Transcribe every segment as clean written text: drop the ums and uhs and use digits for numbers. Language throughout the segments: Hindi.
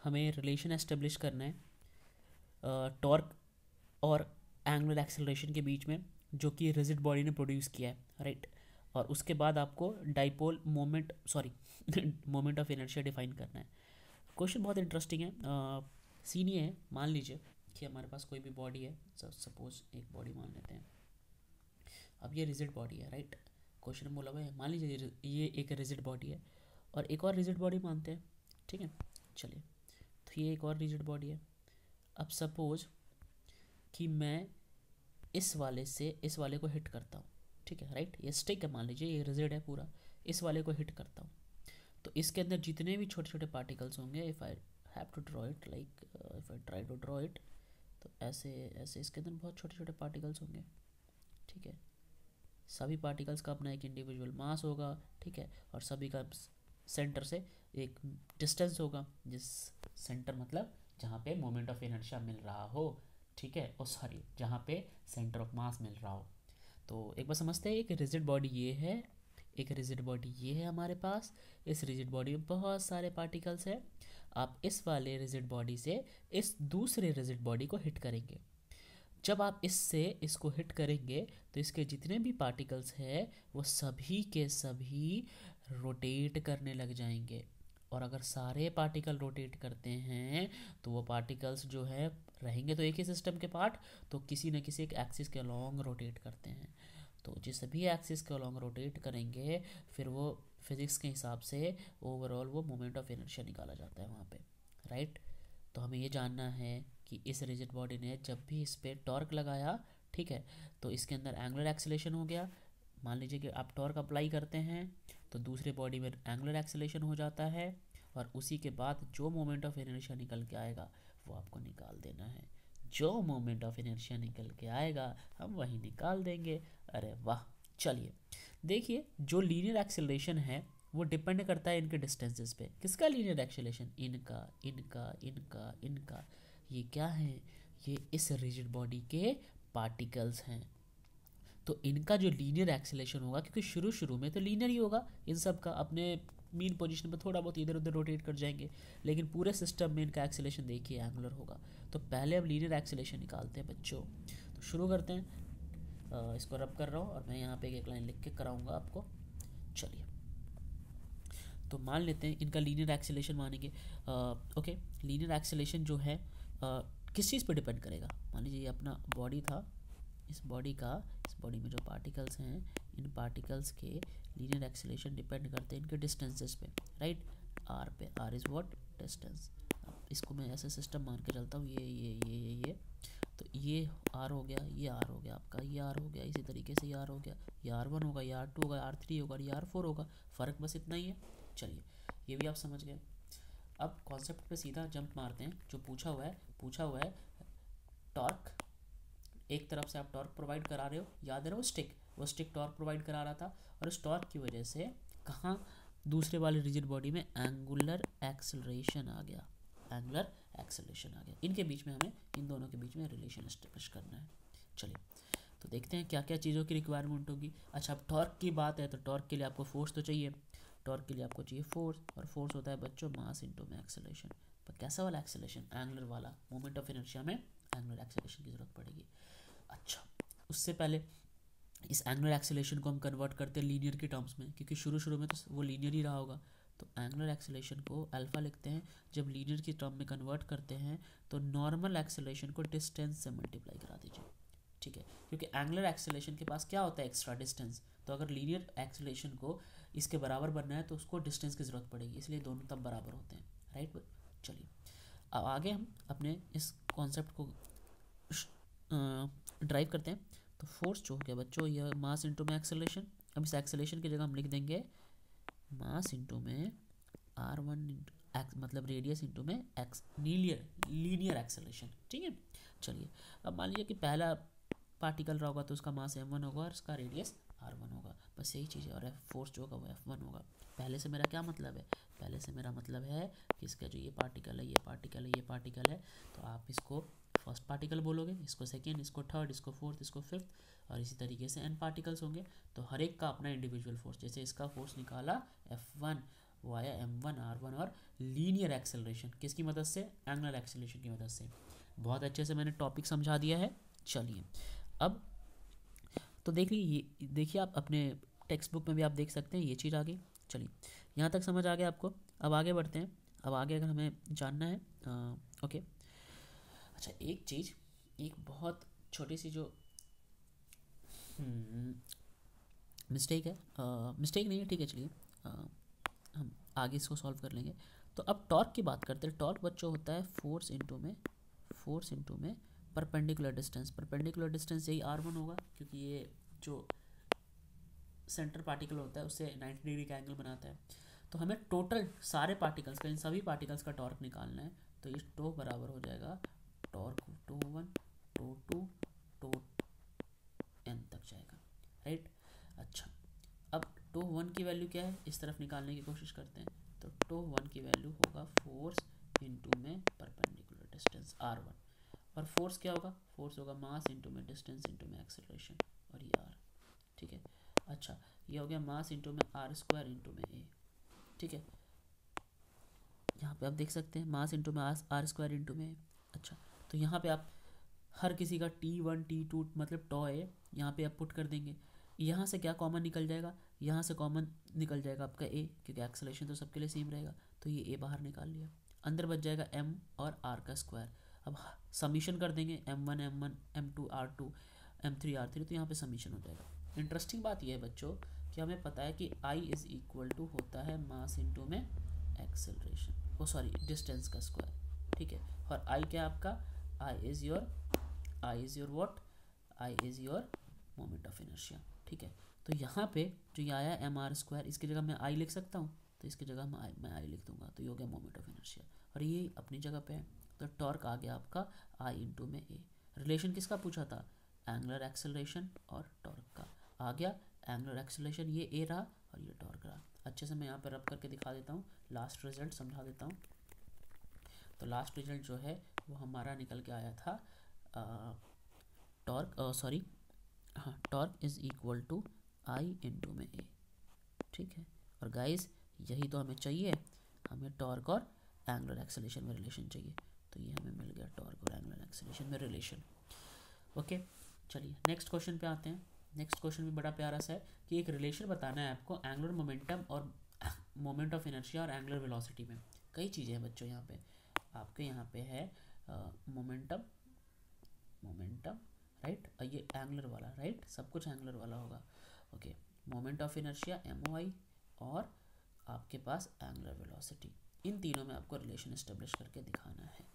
हमें रिलेशन एस्टेब्लिश करना है टॉर्क और एंगुलर एक्सेलरेशन के बीच में, जो कि रिजिड बॉडी ने प्रोड्यूस किया है, राइट। और उसके बाद आपको dipole moment moment of inertia define करना है। क्वेश्चन बहुत इंटरेस्टिंग है। सीन ये है, मान लीजिए कि हमारे पास कोई भी बॉडी है, सपोज एक बॉडी मान लेते हैं। अब ये रिजिड बॉडी है, राइट। क्वेश्चन में बोला हुआ है मान लीजिए ये एक रिजिड बॉडी है और एक और रिजिड बॉडी मानते हैं, ठीक है। चलिए, तो ये एक और रिजिड बॉडी है। अब सपोज कि मैं इस वाले से इस वाले को हिट करता हूँ, ठीक है, राइट। ये स्टिक है, मान लीजिए ये रिजिड है पूरा, इस वाले को हिट करता हूँ, तो इसके अंदर जितने भी छोटे छोटे पार्टिकल्स होंगे, if I have to draw it, like if I try to draw it, तो ऐसे ऐसे इसके अंदर बहुत छोटे छोटे पार्टिकल्स होंगे, ठीक है। सभी पार्टिकल्स का अपना एक इंडिविजुअल मास होगा, ठीक है, और सभी का सेंटर से एक डिस्टेंस होगा, जिस सेंटर मतलब जहाँ पे मोमेंट ऑफ इनर्शिया मिल रहा हो, ठीक है, और सॉरी जहाँ पे सेंटर ऑफ मास मिल रहा हो। तो एक बार समझते हैं, एक रिजिड बॉडी ये है, एक रिजिड बॉडी ये है हमारे पास। इस रिजिड बॉडी में बहुत सारे पार्टिकल्स हैं। आप इस वाले रिजिड बॉडी से इस दूसरे रिजिड बॉडी को हिट करेंगे। जब आप इससे इसको हिट करेंगे तो इसके जितने भी पार्टिकल्स हैं वो सभी के सभी रोटेट करने लग जाएंगे। और अगर सारे पार्टिकल रोटेट करते हैं तो वो पार्टिकल्स जो है रहेंगे तो एक ही सिस्टम के पार्ट, तो किसी न किसी एक एक्सिस के अलॉन्ग रोटेट करते हैं। तो जिस सभी एक्सिस के अलॉन्ग रोटेट करेंगे फिर वो फिजिक्स के हिसाब से ओवरऑल वो मोमेंट ऑफ इनर्शिया निकाला जाता है वहाँ पे, राइट। तो हमें ये जानना है कि इस रिजिड बॉडी ने जब भी इस पर टॉर्क लगाया, ठीक है, तो इसके अंदर एंगुलर एक्सेलेरेशन हो गया। मान लीजिए कि आप टॉर्क अप्लाई करते हैं तो दूसरे बॉडी में एंगुलर एक्सेलेरेशन हो जाता है, और उसी के बाद जो मोमेंट ऑफ इनर्शिया निकल के आएगा वो आपको निकाल देना है। जो मोमेंट ऑफ इनर्शिया निकल के आएगा हम वही निकाल देंगे। अरे वाह। चलिए देखिए, जो लीनियर एक्सेलरेशन है वो डिपेंड करता है इनके डिस्टेंसेस पे। किसका लीनियर एक्सेलरेशन? इनका, इनका, इनका, इनका। ये क्या है? ये इस रिजिड बॉडी के पार्टिकल्स हैं। तो इनका जो लीनियर एक्सेलरेशन होगा, क्योंकि शुरू शुरू में तो लीनियर ही होगा, इन सब का अपने मीन पोजीशन पर थोड़ा बहुत इधर उधर रोटेट कर जाएंगे, लेकिन पूरे सिस्टम में इनका एक्सेलरेशन देखिए एंगुलर होगा। तो पहले अब लीनियर एक्सेलरेशन निकालते हैं बच्चों। तो शुरू करते हैं। इसको रब कर रहा हूँ और मैं यहाँ पे एक लाइन लिख के कराऊंगा आपको। चलिए, तो मान लेते हैं इनका लीनियर एक्सेलरेशन मानेंगे। ओके, लीनियर एक्सेलरेशन जो है किस चीज़ पे डिपेंड करेगा? मान लीजिए ये अपना बॉडी था, इस बॉडी में जो पार्टिकल्स हैं, इन पार्टिकल्स के लीनियर एक्सेलरेशन डिपेंड करते हैं इनके डिस्टेंसेस पे, राइट। आर पे, आर इज़ व्हाट? डिस्टेंस। अब इसको मैं ऐसे सिस्टम मान के चलता हूँ, ये तो ये आर हो गया, ये आर हो गया आपका, ये आर हो गया, इसी तरीके से ये आर हो गया, ये आर वन होगा, ये आर टू होगा, आर थ्री होगा, ये आर फोर होगा। फ़र्क बस इतना ही है। चलिए, ये भी आप समझ गए। अब कॉन्सेप्ट पे सीधा जंप मारते हैं। जो पूछा हुआ है टॉर्क। एक तरफ से आप टॉर्क प्रोवाइड करा रहे हो, याद है ना वो स्टिक टॉर्क प्रोवाइड करा रहा था, और उस टॉर्क की वजह से कहाँ दूसरे वाले रिजिड बॉडी में एंगुलर एक्सेलरेशन आ गया, एंगुलर एक्सेलरेशन आ गया। इनके बीच में हमें, इन दोनों के बीच में रिलेशन एस्टेब्लिश करना है। चलिए, तो देखते हैं क्या क्या चीज़ों की रिक्वायरमेंट होगी। अच्छा, अब टॉर्क की बात है तो टॉर्क के लिए आपको फोर्स तो चाहिए। टॉर्क के लिए आपको चाहिए फोर्स, और फोर्स होता है बच्चों मास इनटू में एक्सेलरेशन। पर कैसा वाला एक्सेलरेशन? एंगुलर वाला। मोमेंट ऑफ इनर्शिया में एंगुलर एक्सेलरेशन की जरूरत पड़ेगी। अच्छा, उससे पहले इस एंगुलर एक्सेलरेशन को हम कन्वर्ट करते हैं लीनियर के टर्म्स में, क्योंकि शुरू शुरू में तो वो लीनियर ही रहा होगा। तो एंगुलर एक्सेलरेशन को अल्फा लिखते हैं। जब लीनियर की टर्म में कन्वर्ट करते हैं तो नॉर्मल एक्सेलरेशन को डिस्टेंस से मल्टीप्लाई करा दीजिए, ठीक है, क्योंकि एंगुलर एक्सेलरेशन के पास क्या होता है? Extra distance. तो अगर लीनियर एक्सेलरेशन को इसके बराबर बनना है तो उसको डिस्टेंस की ज़रूरत पड़ेगी, इसलिए दोनों तब बराबर होते हैं, राइट। चलिए, अब आगे हम अपने इस कॉन्सेप्ट को ड्राइव करते हैं। तो फोर्स जो हो गया बच्चों, यह मास इंटू में एक्सेलरेशन। अब इस एक्सेलरेशन की जगह हम लिख देंगे मास इंटू में आर वन इंटू मतलब रेडियस इंटू में एक्स, लीनियर एक्सेलरेशन, ठीक है। चलिए, अब मान लीजिए कि पहला पार्टिकल रहा होगा तो उसका मास m1 होगा और उसका रेडियस r1 होगा, बस यही चीज़ है। और फोर्स जो होगा वो f1 होगा। पहले से मेरा क्या मतलब है? पहले से मेरा मतलब है कि इसका जो ये पार्टिकल है, ये पार्टिकल है, ये पार्टिकल है, तो आप इसको फर्स्ट पार्टिकल बोलोगे, इसको सेकेंड, इसको थर्ड, इसको फोर्थ, इसको फिफ्थ, और इसी तरीके से n पार्टिकल्स होंगे। तो हर एक का अपना इंडिविजुअल फोर्स। जैसे इसका फोर्स निकाला F1, वाया m1 r1 और लीनियर एक्सेलरेशन किसकी मदद से, एंगुलर एक्सेलरेशन की मदद से। बहुत अच्छे से मैंने टॉपिक समझा दिया है। चलिए अब तो देखिए आप अपने टेक्स्ट बुक में भी आप देख सकते हैं ये चीज़ आ गई। चलिए यहाँ तक समझ आ गया आपको। अब आगे बढ़ते हैं। अब आगे अगर हमें जानना है ओके। अच्छा एक चीज़, एक बहुत छोटी सी जो मिस्टेक है, मिस्टेक नहीं है ठीक है, चलिए हम आगे इसको सॉल्व कर लेंगे। तो अब टॉर्क की बात करते हैं। टॉर्क बच्चों होता है फोर्स इनटू में परपेंडिकुलर डिस्टेंस। परपेंडिकुलर डिस्टेंस यही r1 होगा, क्योंकि ये जो सेंटर पार्टिकल होता है उससे 90 डिग्री का एंगल बनाता है। तो हमें टोटल सारे पार्टिकल्स का, इन सभी पार्टिकल्स का टॉर्क निकालना है। तो ये टो बराबर हो जाएगा torque tau 1 tau 2 tau n तक जाएगा, राइट। अच्छा अब टो 1 की वैल्यू क्या है, इस तरफ निकालने की कोशिश करते हैं। तो टो 1 की वैल्यू होगा फोर्स इनटू में परपेंडिकुलर डिस्टेंस r1, और फोर्स क्या होगा, फोर्स होगा मास इनटू में डिस्टेंस इनटू में एक्सेलरेशन, और ये r, ठीक है। अच्छा ये हो गया मास इनटू में r स्क्वायर इनटू में a, ठीक है। यहाँ पे आप देख सकते हैं मास इनटू में r स्क्वायर इनटू में a। अच्छा तो यहाँ पे आप हर किसी का T1 T2 मतलब टॉ है यहाँ पे आप पुट कर देंगे। यहाँ से क्या कॉमन निकल जाएगा, यहाँ से कॉमन निकल जाएगा आपका a, क्योंकि एक्सेलरेशन तो सबके लिए सेम रहेगा। तो ये a बाहर निकाल लिया, अंदर बच जाएगा m और r का स्क्वायर। अब समीशन कर देंगे m1 m2 r2 m3 r3, तो यहाँ पे समीशन हो जाएगा। इंटरेस्टिंग बात यह है बच्चों कि हमें पता है कि I इज इक्वल टू होता है मास इंटू में एक्सेलरेशन, ओ सॉरी डिस्टेंस का स्क्वायर, ठीक है। और I क्या आपका, I is your what, I is your moment of inertia, ठीक है। तो यहाँ पे जो ये आया एम आर स्क्वायर, इसकी जगह मैं I लिख सकता हूँ, तो इसकी जगह मैं I लिख दूंगा, तो ये हो गया मोमेंट ऑफ इनर्शिया, और ये अपनी जगह पे है। तो टॉर्क आ गया आपका I इंटू में A। रिलेशन किसका पूछा था, एंगुलर एक्सेलरेशन और टॉर्क का। आ गया एंगुलर एक्सेलरेशन, ये A रहा और ये टॉर्क रहा। अच्छे से मैं यहाँ पर रब करके दिखा देता हूँ, लास्ट रिजल्ट समझा देता हूँ। तो लास्ट रिजल्ट जो है वो हमारा निकल के आया था torque is equal to I into में A, ठीक है। और गाइस यही तो हमें चाहिए, हमें टॉर्क और एंगुलर एक्सेलरेशन में रिलेशन चाहिए। तो ये हमें मिल गया टॉर्क और एंगुलर एक्सेलरेशन में रिलेशन। ओके चलिए नेक्स्ट क्वेश्चन पे आते हैं। नेक्स्ट क्वेश्चन भी बड़ा प्यारा सा है कि एक रिलेशन बताना है आपको एंगुलर मोमेंटम और मोमेंट ऑफ इनर्शिया और एंगुलर वेलोसिटी में। कई चीज़ें हैं बच्चों यहाँ पे, आपके यहाँ पे है मोमेंटम राइट, ये एंगुलर वाला राइट, सब कुछ एंगुलर वाला होगा। Okay moment of inertia MOI और आपके पास एंगुलर वेलोसिटी, इन तीनों में आपको रिलेशन एस्टेब्लिश करके दिखाना है।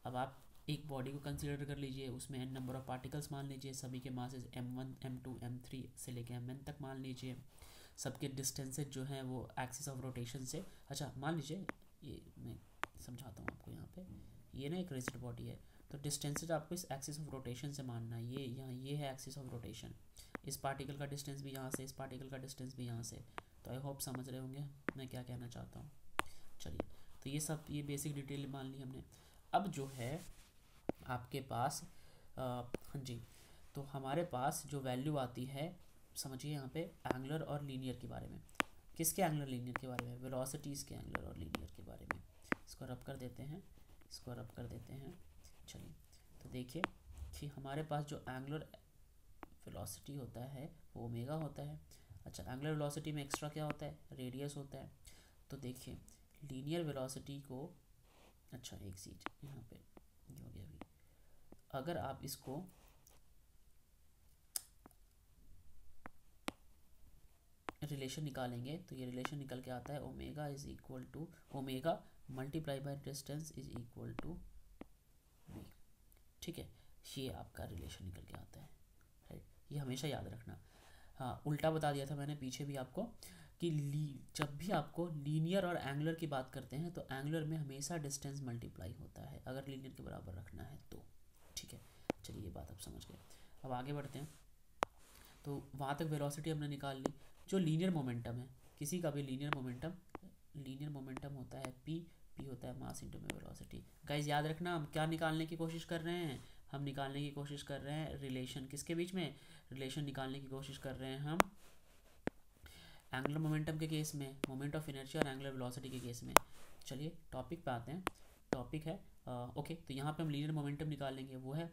अब आप एक बॉडी को कंसीडर कर लीजिए, उसमें n नंबर ऑफ पार्टिकल्स मान लीजिए, सभी के मासेस m1 m2 m3 से लेके mn तक मान लीजिए, सबके डिस्टेंसेज जो हैं वो एक्सिस ऑफ रोटेशन से। अच्छा मान लीजिए ये मैं समझाता हूँ आपको, यहाँ पे ये ना एक रिजिड बॉडी है, तो डिस्टेंसेज आपको इस एक्सिस ऑफ रोटेशन से मानना है। ये यहाँ ये है एक्सिस ऑफ रोटेशन, इस पार्टिकल का डिस्टेंस भी यहाँ से, इस पार्टिकल का डिस्टेंस भी यहाँ से। तो आई होप समझ रहे होंगे मैं क्या कहना चाहता हूँ। चलिए तो ये सब ये बेसिक डिटेल मान ली हमने। अब जो है आपके पास हाँ जी, तो हमारे पास जो वैल्यू आती है, समझिए यहाँ पे एंगुलर और लीनियर के बारे में। किसके एंगुलर लीनियर के बारे में, वेलोसिटीज़ के एंगुलर और लीनियर के बारे में। इसको रब कर देते हैं, इसको रब कर देते हैं। चलिए तो देखिए कि हमारे पास जो एंगुलर वेलोसिटी होता है वो ओमेगा होता है। अच्छा एंगुलर वेलोसिटी में एक्स्ट्रा क्या होता है, रेडियस होता है। तो देखिए लीनियर वेलोसिटी को, अच्छा एक चीज यहाँ पे ये हो गया अभी, अगर आप इसको रिलेशन निकालेंगे तो ये रिलेशन निकल के आता है omega is equal to omega multiply by distance is equal to v, ठीक है। ये आपका रिलेशन निकल के आता है, राइट, ये हमेशा याद रखना। हाँ उल्टा बता दिया था मैंने पीछे भी आपको कि जब भी आपको लीनियर और एंगुलर की बात करते हैं तो एंगुलर में हमेशा डिस्टेंस मल्टीप्लाई होता है अगर लीनियर के बराबर रखना है तो, ठीक है। चलिए ये बात आप समझ गए। अब आगे बढ़ते हैं। तो वहाँ तक वेलोसिटी हमने निकाल ली। जो लीनियर मोमेंटम है, किसी का भी लीनियर मोमेंटम होता है p होता है मास इंटू में वेलोसिटी। गाइस याद रखना हम क्या निकालने की कोशिश कर रहे हैं, हम निकालने की कोशिश कर रहे हैं रिलेशन किसके बीच में, रिलेशन निकालने की कोशिश कर रहे हैं हम एंगुलर मोमेंटम के केस में, मोमेंट ऑफ इनर्शिया और एंगुलर वेलोसिटी के केस में। चलिए टॉपिक पे आते हैं। टॉपिक है ओके, तो यहाँ पे हम लीनियर मोमेंटम निकाल लेंगे, वो है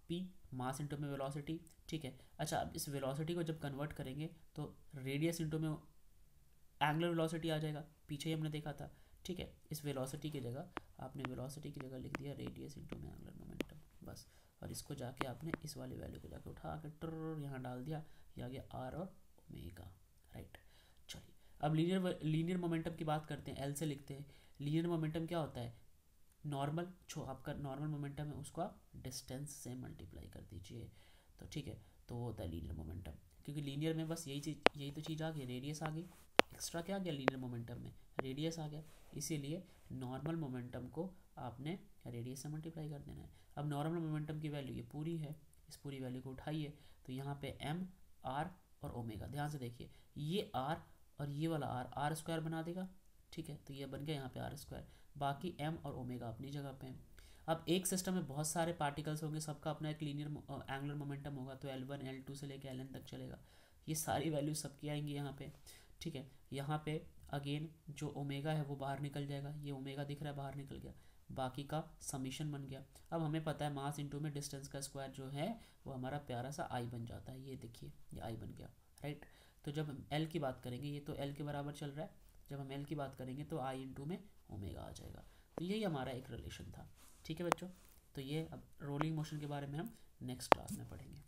p मास इंटू में वेलोसिटी। ठीक है, अच्छा अब इस वेलोसिटी को जब कन्वर्ट करेंगे तो रेडियस इंटू में एंगुलर वेलोसिटी आ जाएगा, पीछे ही हमने देखा था। ठीक है, इस वेलोसिटी की जगह आपने वेलोसिटी की जगह लिख दिया रेडियस इंटू में एंगुलर मोमेंटम, बस। और इसको जाके आपने इस वाली वैल्यू को जाके उठा के टर यहाँ डाल दिया, ये आ गया आर और ओमेगा, राइट। चलिए अब लीनियर मोमेंटम की बात करते हैं, एल से लिखते हैं। लीनियर मोमेंटम क्या होता है? नॉर्मल, जो आपका नॉर्मल मोमेंटम है उसको आप डिस्टेंस से मल्टीप्लाई कर दीजिए, तो ठीक है, तो वो होता है लीनियर मोमेंटम। क्योंकि लीनियर में बस यही तो चीज़ आ गई, रेडियस आ गई, एक्स्ट्रा क्या आ गया लीनियर मोमेंटम में? रेडियस आ गया, इसीलिए नॉर्मल मोमेंटम को आपने रेडियस से मल्टीप्लाई कर देना है। अब नॉर्मल मोमेंटम की वैल्यू ये पूरी है, इस पूरी वैल्यू को उठाइए, तो यहाँ पे एम, आर और ओमेगा, ध्यान से देखिए, ये आर और ये वाला आर स्क्वायर बना देगा। ठीक है, तो ये बन गया यहाँ पे आर स्क्वायर, बाकी एम और ओमेगा अपनी जगह पे हैं। अब एक सिस्टम में बहुत सारे पार्टिकल्स होंगे, सबका अपना एक लीनियर एंगुलर मोमेंटम होगा, तो L1 L2 से लेकर Ln तक चलेगा, ये सारी वैल्यू सबकी आएंगी यहाँ पे। ठीक है, यहाँ पे अगेन जो ओमेगा है वो बाहर निकल जाएगा, ये ओमेगा दिख रहा है बाहर निकल गया, बाकी का समीशन बन गया। अब हमें पता है मास इंटू में डिस्टेंस का स्क्वायर जो है वो हमारा प्यारा सा आई बन जाता है, ये देखिए ये आई बन गया, राइट। तो जब हम एल की बात करेंगे, ये तो एल के बराबर चल रहा है, जब हम एल की बात करेंगे तो आई इंटू में ओमेगा आ जाएगा। तो यही हमारा एक रिलेशन था। ठीक है बच्चों, तो ये अब रोलिंग मोशन के बारे में हम नेक्स्ट क्लास में पढ़ेंगे।